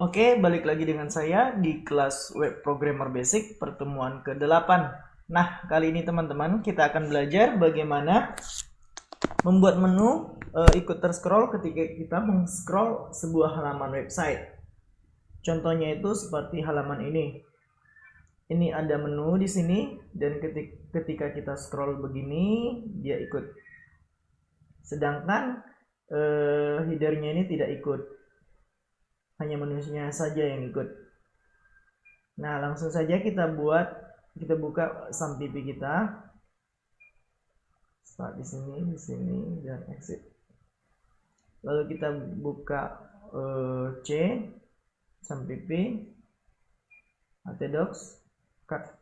Oke, balik lagi dengan saya di kelas Web Programmer Basic pertemuan ke-8. Nah, kali ini teman-teman kita akan belajar bagaimana membuat menu ikut terscroll ketika kita meng-scroll sebuah halaman website. Contohnya itu seperti halaman ini. Ini ada menu di sini dan ketika kita scroll begini dia ikut. Sedangkan headernya ini tidak ikut. Hanya menunya saja yang ikut. Nah, langsung saja kita buka SAMPP kita. Start di sini dan exit. Lalu kita buka C SAMPP, htdocs, cut,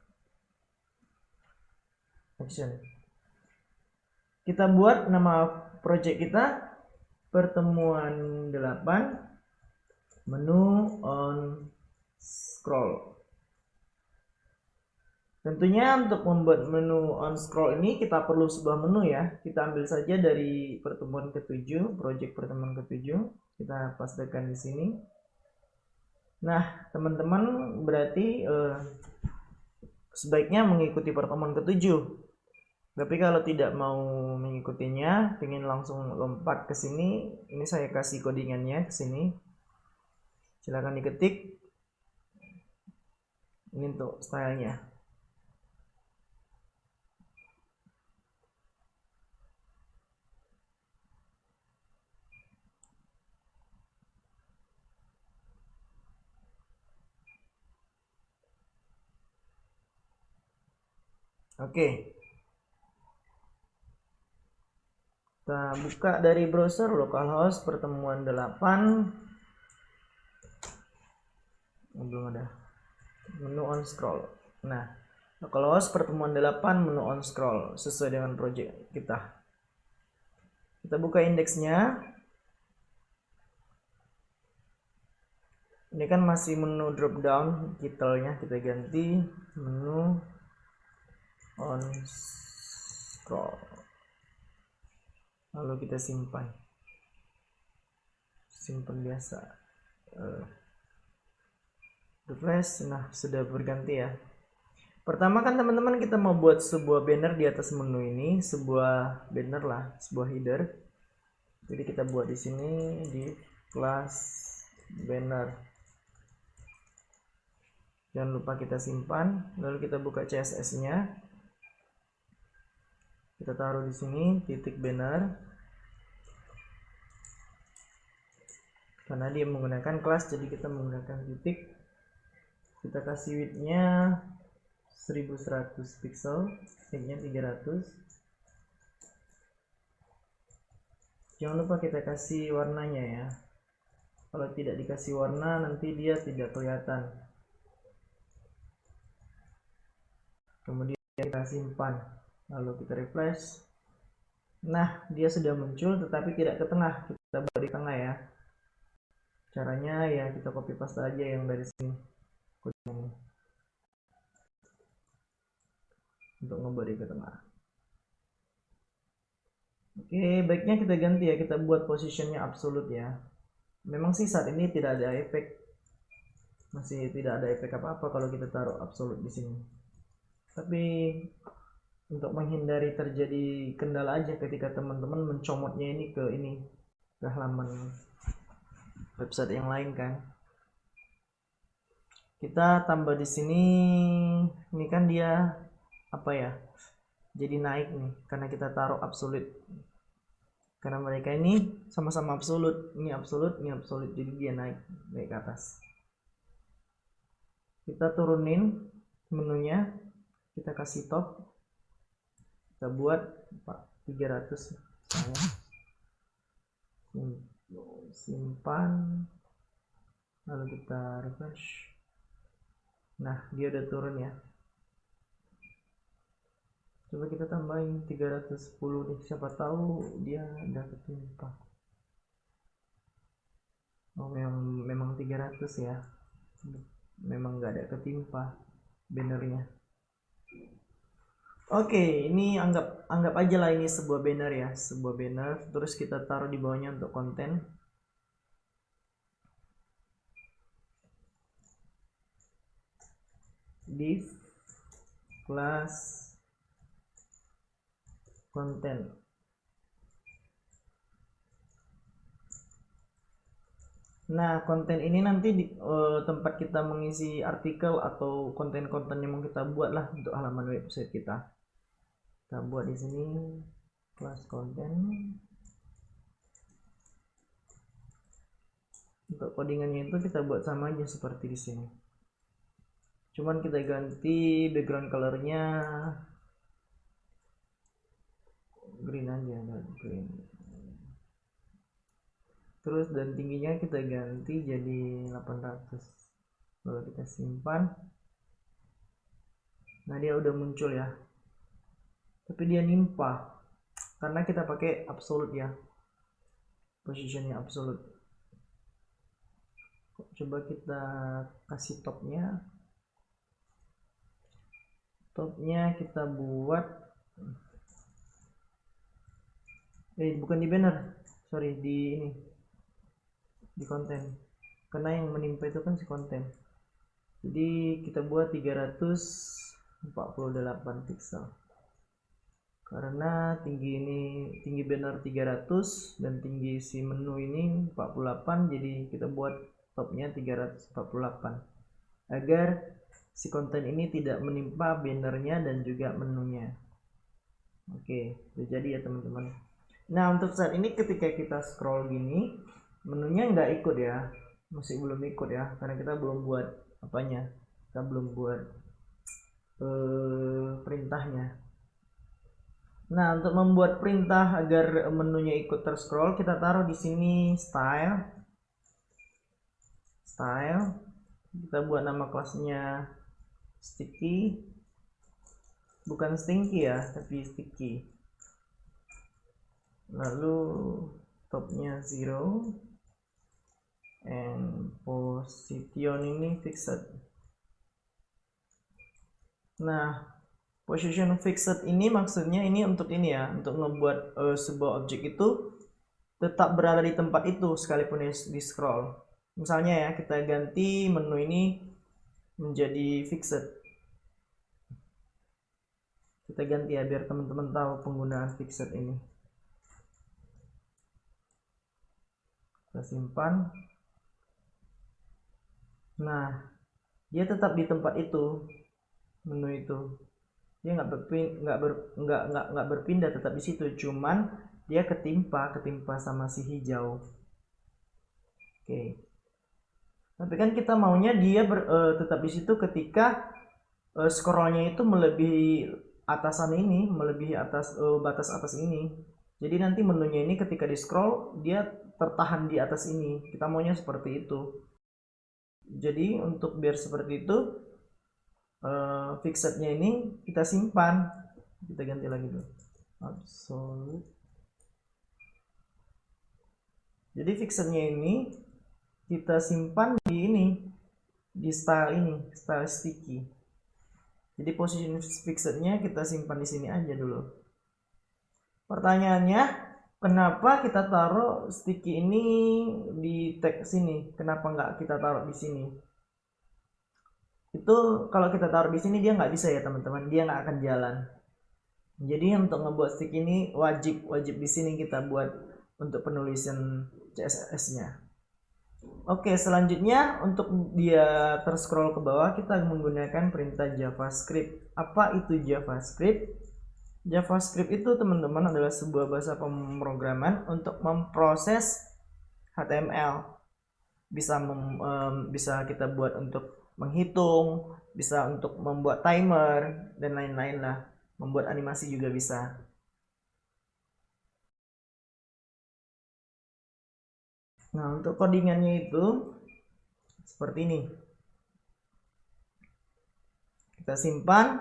action. Kita buat nama project kita pertemuan 8 menu on scroll. Tentunya untuk membuat menu on scroll ini kita perlu sebuah menu ya. Kita ambil saja dari pertemuan ke-7, project pertemuan ke-7. Kita pastekan di sini. Nah, teman-teman berarti sebaiknya mengikuti pertemuan ke-7. Tapi kalau tidak mau mengikutinya, ingin langsung lompat ke sini, ini saya kasih codingannya ke sini. Silakan diketik. Ini untuk stylenya. Oke. Kita buka dari browser localhost pertemuan 8. Belum ada. Menu on scroll. Nah, localhost pertemuan 8 menu on scroll sesuai dengan project kita. Kita buka indeksnya. Ini kan masih menu drop down, titelnya kita ganti menu on scroll. Lalu kita simpan biasa. Refresh. Nah, sudah berganti ya. Pertama kan teman-teman kita mau buat sebuah banner di atas menu ini, sebuah banner lah, sebuah header. Jadi kita buat di sini di kelas banner. Jangan lupa kita simpan, lalu kita buka CSS-nya. Kita taruh di sini titik banner. Karena dia menggunakan kelas, jadi kita menggunakan titik. Kita kasih width-nya 1100 pixel, height-nya 300. Jangan lupa kita kasih warnanya ya. Kalau tidak dikasih warna nanti dia tidak kelihatan. Kemudian kita simpan, lalu kita refresh. Nah, dia sudah muncul tetapi tidak ke tengah. Kita buat di tengah ya. Caranya ya kita copy paste aja yang dari sini untuk ngebody ke tengah. Oke, baiknya kita ganti ya, kita buat positionnya absolute ya. Memang sih saat ini tidak ada efek, masih tidak ada efek apa-apa kalau kita taruh absolute di sini. Tapi untuk menghindari terjadi kendala aja ketika teman-teman mencomotnya ini ke halaman website yang lain kan. Kita tambah di sini, ini kan dia apa ya? Jadi naik nih karena kita taruh absolute. Karena mereka ini sama-sama absolute, ini absolute, jadi dia naik ke atas. Kita turunin menunya, kita kasih top, kita buat 300 simpan, lalu kita refresh. Nah, dia udah turun ya. Coba kita tambahin 310 nih, siapa tahu dia udah ketimpa. Oh, memang 300 ya. Memang nggak ada ketimpa bannernya. Oke, ini anggap aja lah ini sebuah banner ya, sebuah banner. Terus kita taruh di bawahnya untuk konten. div class content. Nah, konten ini nanti di tempat kita mengisi artikel atau konten-konten yang mau kita buat lah untuk halaman website kita. Kita buat di sini kelas konten. Untuk codingannya itu kita buat sama aja seperti di sini. Cuman kita ganti background colornya green aja, green. Terus dan tingginya kita ganti jadi 800. Lalu kita simpan. Nah, dia udah muncul ya. Tapi dia nimpa karena kita pakai absolute ya. Positionnya absolute. Coba kita kasih topnya. Topnya kita buat bukan di banner, sorry, di ini, di konten, karena yang menimpa itu kan si konten. Jadi kita buat 348 pixel karena tinggi banner 300 dan tinggi si menu ini 48, jadi kita buat topnya 348 agar si konten ini tidak menimpa bannernya dan juga menunya. Oke, udah jadi ya teman-teman. Nah, untuk saat ini ketika kita scroll gini, menunya nggak ikut ya, masih belum ikut ya, karena kita belum buat apanya, kita belum buat perintahnya. Nah, untuk membuat perintah agar menunya ikut terscroll, kita taruh di sini style. Kita buat nama kelasnya sticky, bukan stinky ya, tapi sticky. Lalu topnya 0 and position ini fixed. Nah, position fixed ini maksudnya ini untuk ini ya, untuk membuat sebuah objek itu tetap berada di tempat itu sekalipun di scroll. Misalnya ya, kita ganti menu ini menjadi fixed. Kita ganti ya biar teman-teman tahu penggunaan fixed ini. Kita simpan. Nah, dia tetap di tempat itu, menu itu. Dia nggak berpindah, tetap di situ. Cuman dia ketimpa sama si hijau. Oke. Tapi kan kita maunya dia tetap di situ ketika scrollnya itu melebihi atasan ini, melebihi batas atas ini. Jadi nanti menunya ini ketika di scroll dia tertahan di atas ini. Kita maunya seperti itu. Jadi untuk biar seperti itu fixednya ini kita simpan. Kita ganti lagi dulu. Absolute. Jadi fixednya ini kita simpan di ini, di style ini, style sticky. Jadi position fixednya kita simpan di sini aja dulu. Pertanyaannya, kenapa kita taruh sticky ini di tag sini? Kenapa nggak kita taruh di sini? Itu kalau kita taruh di sini dia nggak bisa ya teman-teman, dia nggak akan jalan. Jadi untuk ngebuat sticky ini wajib di sini kita buat untuk penulisan CSS-nya. Oke, selanjutnya untuk dia terscroll ke bawah kita menggunakan perintah JavaScript. Apa itu JavaScript? JavaScript itu teman-teman adalah sebuah bahasa pemrograman untuk memproses HTML. Bisa kita buat untuk menghitung, bisa untuk membuat timer dan lain-lain lah. Membuat animasi juga bisa. Nah, untuk codingannya itu seperti ini. Kita simpan.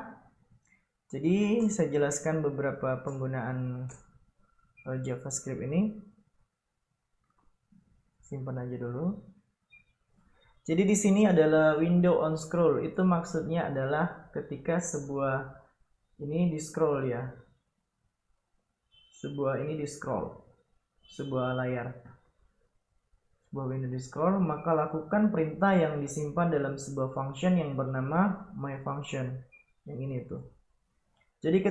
Jadi saya jelaskan beberapa penggunaan JavaScript ini. Simpan aja dulu. Jadi di sini adalah window on scroll. Itu maksudnya adalah ketika sebuah ini di scroll ya. Sebuah ini di scroll. Sebuah sebuah window di scroll, maka lakukan perintah yang disimpan dalam sebuah function yang bernama myFunction. Yang ini tuh. Jadi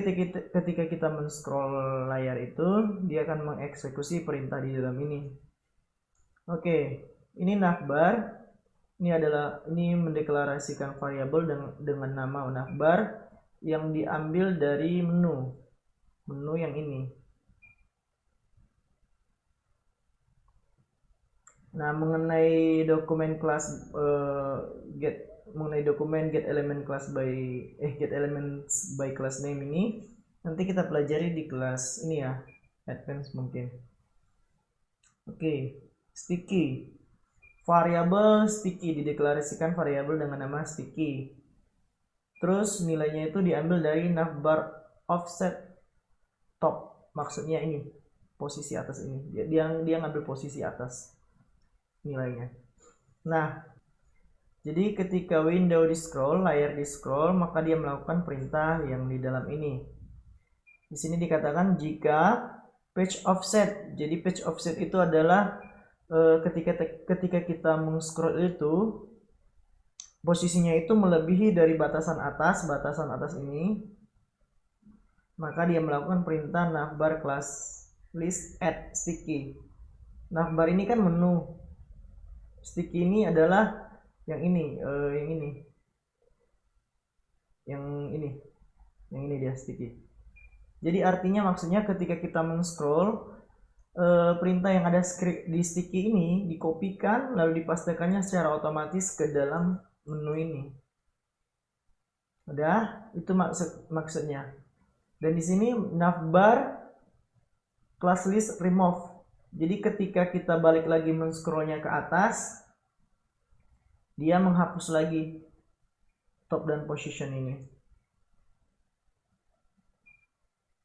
ketika kita men-scroll layar itu, dia akan mengeksekusi perintah di dalam ini. Oke, ini navbar. Ini mendeklarasikan variabel dengan nama navbar yang diambil dari menu yang ini. Nah, mengenai dokumen kelas mengenai dokumen get elements by class name ini nanti kita pelajari di kelas ini ya, advance mungkin. Oke, sticky. Variabel sticky dideklarasikan variabel dengan nama sticky. Terus nilainya itu diambil dari navbar offset top. Maksudnya ini, posisi atas ini. Dia ngambil posisi atas nilainya. Nah, jadi ketika window di scroll, layar di scroll, maka dia melakukan perintah yang di dalam ini. Di sini dikatakan jika page offset. Jadi page offset itu adalah ketika kita meng-scroll itu posisinya itu melebihi dari batasan atas ini, maka dia melakukan perintah navbar class list add sticky. Navbar ini kan menu, sticky ini adalah yang ini dia sticky. Jadi artinya maksudnya ketika kita men-scroll, perintah yang ada di sticky ini dikopikan lalu dipastekannya secara otomatis ke dalam menu ini. Udah, itu maksudnya. Dan di sini navbar class list remove. Jadi ketika kita balik lagi men-scrollnya ke atas, dia menghapus lagi top dan position ini.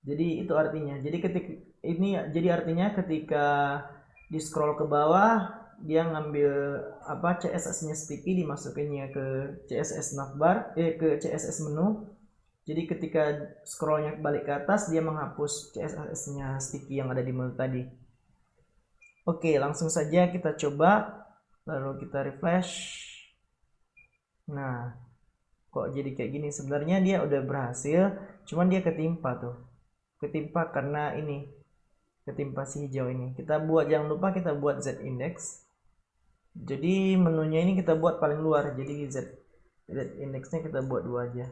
Jadi itu artinya. Jadi artinya ketika di scroll ke bawah, dia ngambil CSS-nya sticky, dimasukinnya ke CSS navbar, ke CSS menu. Jadi ketika scrollnya balik ke atas, dia menghapus CSS-nya sticky yang ada di menu tadi. Oke, langsung saja kita coba, lalu kita refresh. Nah, kok jadi kayak gini? Sebenarnya dia udah berhasil, cuman dia ketimpa karena ini, ketimpa si hijau ini. Jangan lupa kita buat Z index. Jadi menunya ini kita buat paling luar, jadi Z indexnya kita buat 2 aja.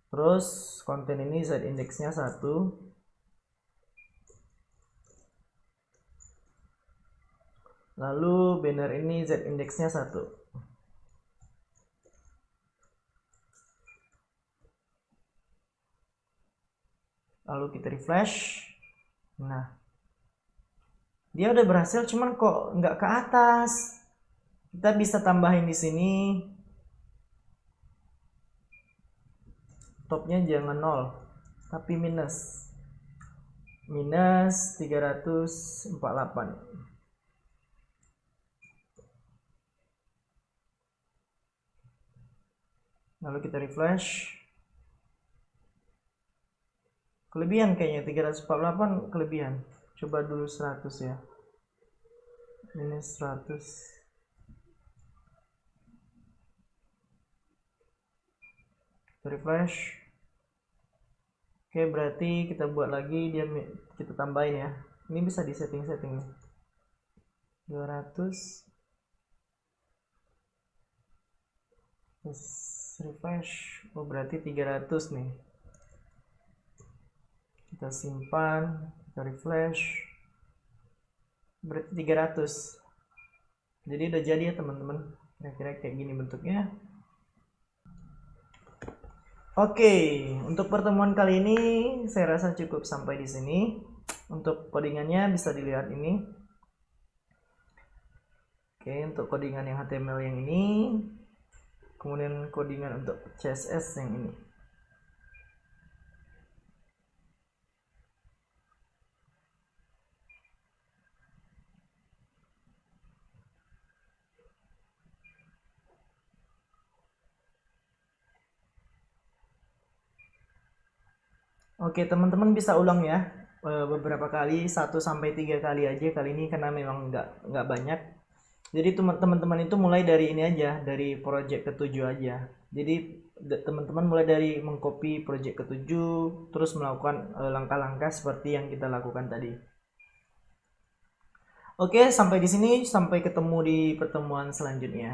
Terus konten ini Z indexnya 1. Lalu banner ini Z indexnya 1. Lalu kita refresh. Nah, dia udah berhasil, cuman kok nggak ke atas. Kita bisa tambahin di sini. Topnya jangan 0, tapi minus 348. Lalu kita refresh. Kelebihan kayaknya 348 kelebihan. Coba dulu 100 ya. Minus 100. Kita refresh. Oke, berarti kita buat lagi, kita tambahin ya. Ini bisa di setting-setting nih. 200. Terus refresh. Oh, berarti 300 nih. Kita simpan, kita refresh, berarti 300. Jadi udah jadi ya teman-teman, kira-kira kayak gini bentuknya. Oke, untuk pertemuan kali ini saya rasa cukup sampai di sini. Untuk codingannya bisa dilihat ini. Oke, untuk codingan yang HTML yang ini, kemudian codingan untuk CSS yang ini. Oke, teman-teman bisa ulang ya. beberapa kali, 1 sampai 3 kali aja kali ini karena memang nggak banyak. Jadi teman-teman itu mulai dari ini aja, dari project ke-7 aja. Jadi teman-teman mulai dari mengcopy project ke-7 terus melakukan langkah-langkah seperti yang kita lakukan tadi. Oke, sampai di sini, sampai ketemu di pertemuan selanjutnya.